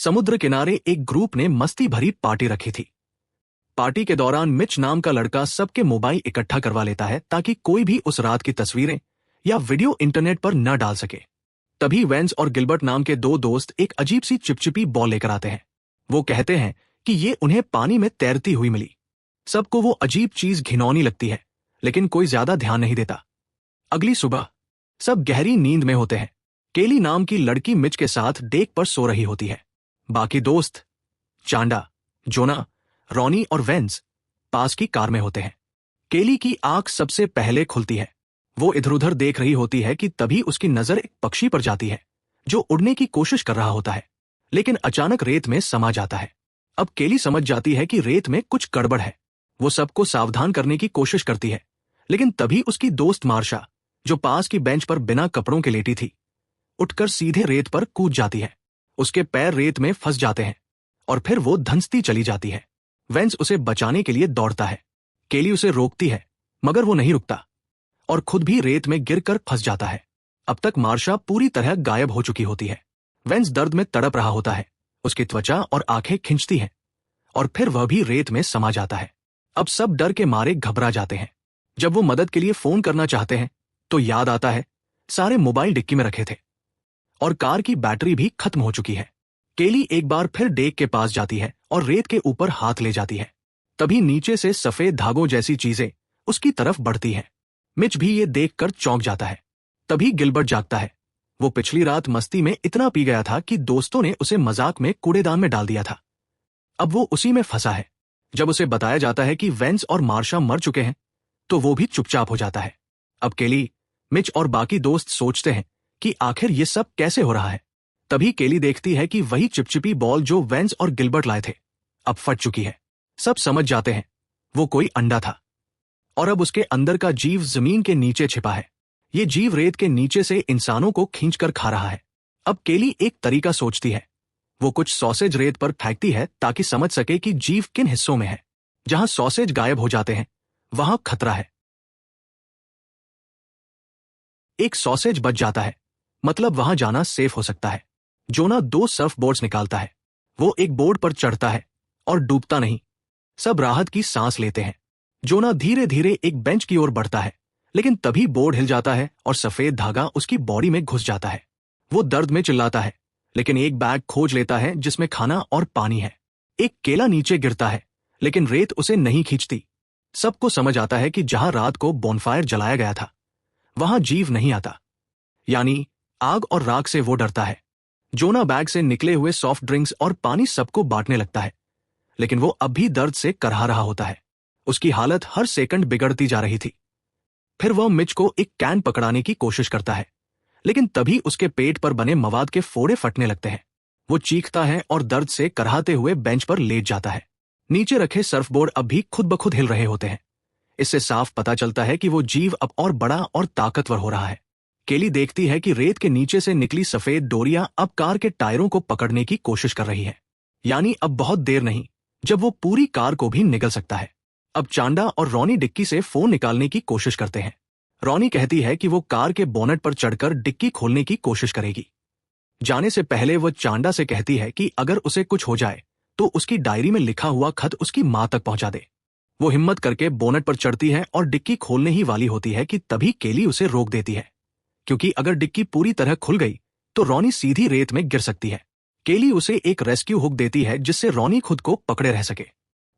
समुद्र किनारे एक ग्रुप ने मस्ती भरी पार्टी रखी थी। पार्टी के दौरान मिच नाम का लड़का सबके मोबाइल इकट्ठा करवा लेता है ताकि कोई भी उस रात की तस्वीरें या वीडियो इंटरनेट पर न डाल सके। तभी वेंस और गिलबर्ट नाम के दो दोस्त एक अजीब सी चिपचिपी बॉल लेकर आते हैं। वो कहते हैं कि ये उन्हें पानी में तैरती हुई मिली। सबको वो अजीब चीज घिनौनी लगती है, लेकिन कोई ज्यादा ध्यान नहीं देता। अगली सुबह सब गहरी नींद में होते हैं। केली नाम की लड़की मिच के साथ डेक पर सो रही होती है। बाकी दोस्त चांडा, जोना, रॉनी और वेंस पास की कार में होते हैं। केली की आंख सबसे पहले खुलती है। वो इधर उधर देख रही होती है कि तभी उसकी नजर एक पक्षी पर जाती है जो उड़ने की कोशिश कर रहा होता है, लेकिन अचानक रेत में समा जाता है। अब केली समझ जाती है कि रेत में कुछ गड़बड़ है। वो सबको सावधान करने की कोशिश करती है, लेकिन तभी उसकी दोस्त मार्शा, जो पास की बेंच पर बिना कपड़ों के लेटी थी, उठकर सीधे रेत पर कूद जाती है। उसके पैर रेत में फंस जाते हैं और फिर वो धंसती चली जाती है। वेंस उसे बचाने के लिए दौड़ता है। केली उसे रोकती है, मगर वो नहीं रुकता और खुद भी रेत में गिरकर फंस जाता है। अब तक मार्शा पूरी तरह गायब हो चुकी होती है। वेंस दर्द में तड़प रहा होता है। उसकी त्वचा और आंखें खिंचती हैं और फिर वह भी रेत में समा जाता है। अब सब डर के मारे घबरा जाते हैं। जब वो मदद के लिए फोन करना चाहते हैं तो याद आता है सारे मोबाइल डिक्की में रखे थे और कार की बैटरी भी खत्म हो चुकी है। केली एक बार फिर डेक के पास जाती है और रेत के ऊपर हाथ ले जाती है। तभी नीचे से सफेद धागों जैसी चीजें उसकी तरफ बढ़ती हैं। मिच भी ये देखकर चौंक जाता है। तभी गिलबर्ट जागता है। वो पिछली रात मस्ती में इतना पी गया था कि दोस्तों ने उसे मजाक में कूड़ेदान में डाल दिया था। अब वो उसी में फंसा है। जब उसे बताया जाता है कि वेंस और मार्शा मर चुके हैं तो वो भी चुपचाप हो जाता है। अब केली, मिच और बाकी दोस्त सोचते हैं कि आखिर ये सब कैसे हो रहा है। तभी केली देखती है कि वही चिपचिपी बॉल जो वेंस और गिलबर्ट लाए थे अब फट चुकी है। सब समझ जाते हैं वो कोई अंडा था और अब उसके अंदर का जीव जमीन के नीचे छिपा है। ये जीव रेत के नीचे से इंसानों को खींचकर खा रहा है। अब केली एक तरीका सोचती है। वो कुछ सॉसेज रेत पर फेंकती है ताकि समझ सके कि जीव किन हिस्सों में है। जहां सॉसेज गायब हो जाते हैं वहां खतरा है। एक सॉसेज बच जाता है, मतलब वहां जाना सेफ हो सकता है। जोना दो सर्फ बोर्ड्स निकालता है। वो एक बोर्ड पर चढ़ता है और डूबता नहीं। सब राहत की सांस लेते हैं। जोना धीरे धीरे एक बेंच की ओर बढ़ता है, लेकिन तभी बोर्ड हिल जाता है और सफेद धागा उसकी बॉडी में घुस जाता है। वो दर्द में चिल्लाता है, लेकिन एक बैग खोज लेता है जिसमें खाना और पानी है। एक केला नीचे गिरता है, लेकिन रेत उसे नहीं खींचती। सबको समझ आता है कि जहां रात को बोनफायर जलाया गया था वहां जीव नहीं आता, यानी आग और राख से वो डरता है। जोना बैग से निकले हुए सॉफ्ट ड्रिंक्स और पानी सबको बांटने लगता है, लेकिन वो अब भी दर्द से करहा रहा होता है। उसकी हालत हर सेकंड बिगड़ती जा रही थी। फिर वह मिच को एक कैन पकड़ाने की कोशिश करता है, लेकिन तभी उसके पेट पर बने मवाद के फोड़े फटने लगते हैं। वो चीखता है और दर्द से करहाते हुए बेंच पर लेट जाता है। नीचे रखे सर्फबोर्ड अब भी खुद ब खुद हिल रहे होते हैं। इससे साफ पता चलता है कि वो जीव अब और बड़ा और ताकतवर हो रहा है। केली देखती है कि रेत के नीचे से निकली सफेद डोरियां अब कार के टायरों को पकड़ने की कोशिश कर रही है, यानी अब बहुत देर नहीं जब वो पूरी कार को भी निगल सकता है। अब चांडा और रॉनी डिक्की से फोन निकालने की कोशिश करते हैं। रॉनी कहती है कि वो कार के बोनट पर चढ़कर डिक्की खोलने की कोशिश करेगी। जाने से पहले वो चांडा से कहती है कि अगर उसे कुछ हो जाए तो उसकी डायरी में लिखा हुआ खत उसकी मां तक पहुंचा दे। वो हिम्मत करके बोनट पर चढ़ती है और डिक्की खोलने ही वाली होती है कि तभी केली उसे रोक देती है, क्योंकि अगर डिक्की पूरी तरह खुल गई तो रॉनी सीधी रेत में गिर सकती है। केली उसे एक रेस्क्यू हुक देती है जिससे रॉनी खुद को पकड़े रह सके।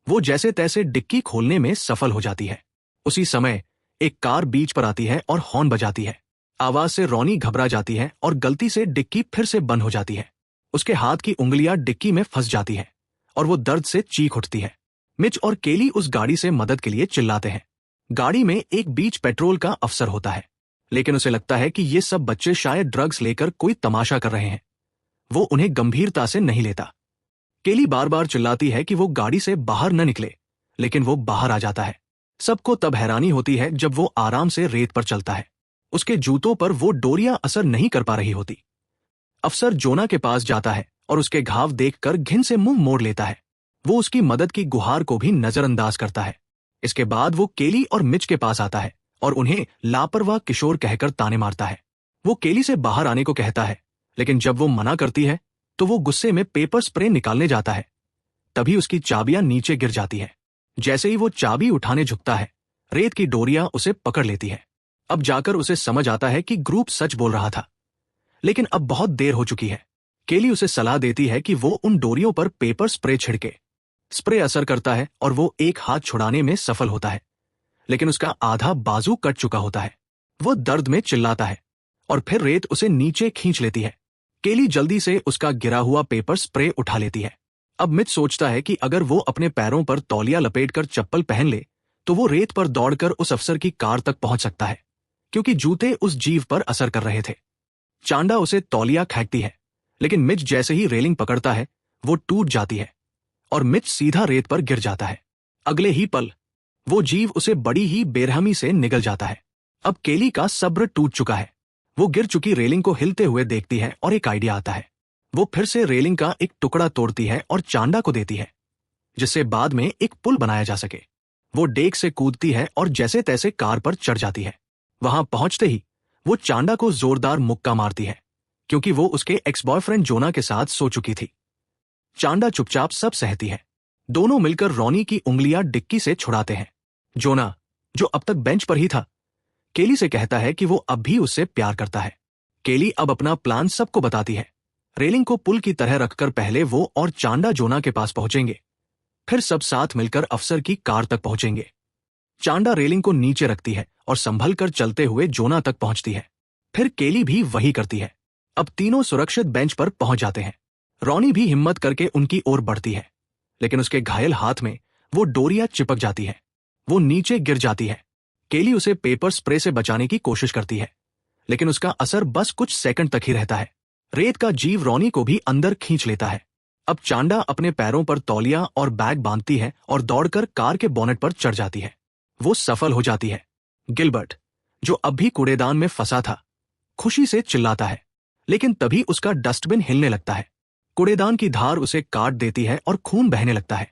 वो जैसे तैसे डिक्की खोलने में सफल हो जाती है। उसी समय एक कार बीच पर आती है और हॉर्न बजाती है। आवाज से रॉनी घबरा जाती है और गलती से डिक्की फिर से बंद हो जाती है। उसके हाथ की उंगलियां डिक्की में फंस जाती है और वो दर्द से चीख उठती है। मिच और केली उस गाड़ी से मदद के लिए चिल्लाते हैं। गाड़ी में एक बीच पेट्रोल का अफसर होता है, लेकिन उसे लगता है कि ये सब बच्चे शायद ड्रग्स लेकर कोई तमाशा कर रहे हैं। वो उन्हें गंभीरता से नहीं लेता। केली बार बार चिल्लाती है कि वो गाड़ी से बाहर न निकले, लेकिन वो बाहर आ जाता है। सबको तब हैरानी होती है जब वो आराम से रेत पर चलता है। उसके जूतों पर वो डोरियां असर नहीं कर पा रही होती। अफसर जोना के पास जाता है और उसके घाव देखकर घिन से मुंह मोड़ लेता है। वो उसकी मदद की गुहार को भी नजरअंदाज करता है। इसके बाद वो केली और मिच के पास आता है और उन्हें लापरवाह किशोर कहकर ताने मारता है। वो केली से बाहर आने को कहता है, लेकिन जब वो मना करती है तो वो गुस्से में पेपर स्प्रे निकालने जाता है। तभी उसकी चाबियां नीचे गिर जाती है। जैसे ही वो चाबी उठाने झुकता है, रेत की डोरियां उसे पकड़ लेती है। अब जाकर उसे समझ आता है कि ग्रुप सच बोल रहा था, लेकिन अब बहुत देर हो चुकी है। केली उसे सलाह देती है कि वो उन डोरियों पर पेपर स्प्रे छिड़के। स्प्रे असर करता है और वो एक हाथ छुड़ाने में सफल होता है, लेकिन उसका आधा बाजू कट चुका होता है। वो दर्द में चिल्लाता है और फिर रेत उसे नीचे खींच लेती है। केली जल्दी से उसका गिरा हुआ पेपर स्प्रे उठा लेती है। अब मिच सोचता है कि अगर वो अपने पैरों पर तौलिया लपेटकर चप्पल पहन ले तो वो रेत पर दौड़कर उस अफसर की कार तक पहुंच सकता है, क्योंकि जूते उस जीव पर असर कर रहे थे। चांडा उसे तौलिया फेंकती है, लेकिन मिच जैसे ही रेलिंग पकड़ता है वो टूट जाती है और मिच सीधा रेत पर गिर जाता है। अगले ही पल वो जीव उसे बड़ी ही बेरहमी से निगल जाता है। अब केली का सब्र टूट चुका है। वो गिर चुकी रेलिंग को हिलते हुए देखती है और एक आइडिया आता है। वो फिर से रेलिंग का एक टुकड़ा तोड़ती है और चांडा को देती है, जिससे बाद में एक पुल बनाया जा सके। वो डेक से कूदती है और जैसे तैसे कार पर चढ़ जाती है। वहां पहुंचते ही वो चांडा को जोरदार मुक्का मारती है, क्योंकि वो उसके एक्स बॉयफ्रेंड जोना के साथ सो चुकी थी। चांडा चुपचाप सब सहती है। दोनों मिलकर रॉनी की उंगलियां डिक्की से छुड़ाते हैं। जोना, जो अब तक बेंच पर ही था, केली से कहता है कि वो अब भी उससे प्यार करता है। केली अब अपना प्लान सबको बताती है। रेलिंग को पुल की तरह रखकर पहले वो और चांडा जोना के पास पहुंचेंगे, फिर सब साथ मिलकर अफसर की कार तक पहुंचेंगे। चांडा रेलिंग को नीचे रखती है और संभल कर चलते हुए जोना तक पहुंचती है। फिर केली भी वही करती है। अब तीनों सुरक्षित बेंच पर पहुंच जाते हैं। रॉनी भी हिम्मत करके उनकी ओर बढ़ती है, लेकिन उसके घायल हाथ में वो डोरियां चिपक जाती है। वो नीचे गिर जाती है। केली उसे पेपर स्प्रे से बचाने की कोशिश करती है, लेकिन उसका असर बस कुछ सेकंड तक ही रहता है। रेत का जीव रॉनी को भी अंदर खींच लेता है। अब चांडा अपने पैरों पर तौलिया और बैग बांधती है और दौड़कर कार के बोनेट पर चढ़ जाती है। वो सफल हो जाती है। गिलबर्ट, जो अब भी कूड़ेदान में फंसा था, खुशी से चिल्लाता है, लेकिन तभी उसका डस्टबिन हिलने लगता है। कूड़ेदान की धार उसे काट देती है और खून बहने लगता है,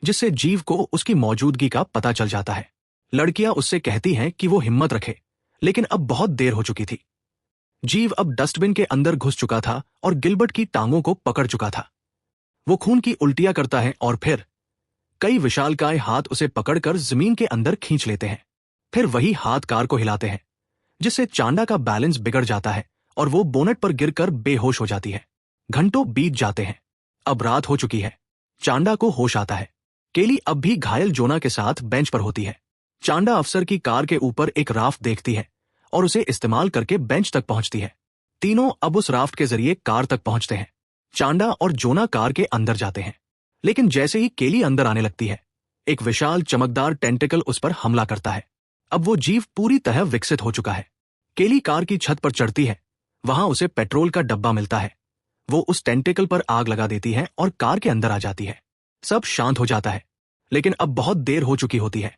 जिससे जीव को उसकी मौजूदगी का पता चल जाता है। लड़कियां उससे कहती हैं कि वो हिम्मत रखे, लेकिन अब बहुत देर हो चुकी थी। जीव अब डस्टबिन के अंदर घुस चुका था और गिलबर्ट की टांगों को पकड़ चुका था। वो खून की उल्टियां करता है और फिर कई विशालकाय हाथ उसे पकड़कर जमीन के अंदर खींच लेते हैं। फिर वही हाथ कार को हिलाते हैं, जिससे चांडा का बैलेंस बिगड़ जाता है और वो बोनेट पर गिरकर बेहोश हो जाती है। घंटों बीत जाते हैं। अब रात हो चुकी है। चांडा को होश आता है। केली अब भी घायल जोना के साथ बेंच पर होती है। चांडा अफसर की कार के ऊपर एक राफ्ट देखती है और उसे इस्तेमाल करके बेंच तक पहुंचती है। तीनों अब उस राफ्ट के जरिए कार तक पहुंचते हैं। चांडा और जोना कार के अंदर जाते हैं, लेकिन जैसे ही केली अंदर आने लगती है, एक विशाल चमकदार टेंटिकल उस पर हमला करता है। अब वो जीव पूरी तरह विकसित हो चुका है। केली कार की छत पर चढ़ती है। वहां उसे पेट्रोल का डब्बा मिलता है। वो उस टेंटिकल पर आग लगा देती है और कार के अंदर आ जाती है। सब शांत हो जाता है, लेकिन अब बहुत देर हो चुकी होती है।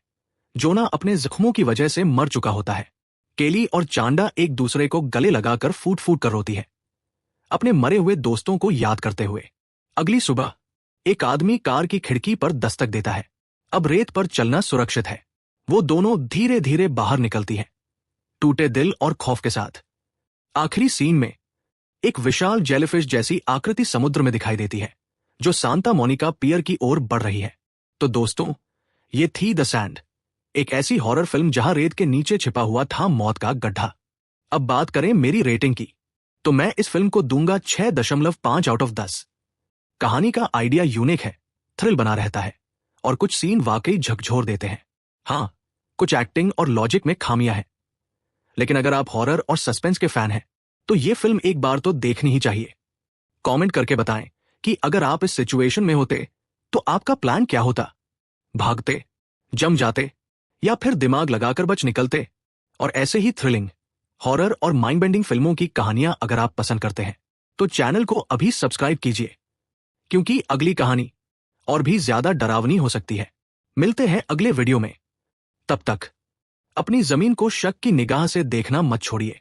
जोना अपने जख्मों की वजह से मर चुका होता है। केली और चांडा एक दूसरे को गले लगाकर फूट फूट कर रोती है, अपने मरे हुए दोस्तों को याद करते हुए। अगली सुबह एक आदमी कार की खिड़की पर दस्तक देता है। अब रेत पर चलना सुरक्षित है। वो दोनों धीरे धीरे बाहर निकलती है, टूटे दिल और खौफ के साथ। आखिरी सीन में एक विशाल जेलीफिश जैसी आकृति समुद्र में दिखाई देती है, जो सांता मोनिका पियर की ओर बढ़ रही है। तो दोस्तों, ये थी द सैंड, एक ऐसी हॉरर फिल्म जहां रेत के नीचे छिपा हुआ था मौत का गड्ढा। अब बात करें मेरी रेटिंग की, तो मैं इस फिल्म को दूंगा 6.5 आउट ऑफ 10। कहानी का आइडिया यूनिक है, थ्रिल बना रहता है और कुछ सीन वाकई झकझोर देते हैं। हाँ, कुछ एक्टिंग और लॉजिक में खामियां हैं, लेकिन अगर आप हॉरर और सस्पेंस के फैन हैं तो ये फिल्म एक बार तो देखनी ही चाहिए। कमेंट करके बताएं कि अगर आप इस सिचुएशन में होते तो आपका प्लान क्या होता। भागते, जम जाते, या फिर दिमाग लगाकर बच निकलते। और ऐसे ही थ्रिलिंग, हॉरर और माइंड बेंडिंग फिल्मों की कहानियां अगर आप पसंद करते हैं तो चैनल को अभी सब्सक्राइब कीजिए, क्योंकि अगली कहानी और भी ज्यादा डरावनी हो सकती है। मिलते हैं अगले वीडियो में। तब तक अपनी जमीन को शक की निगाह से देखना मत छोड़िए।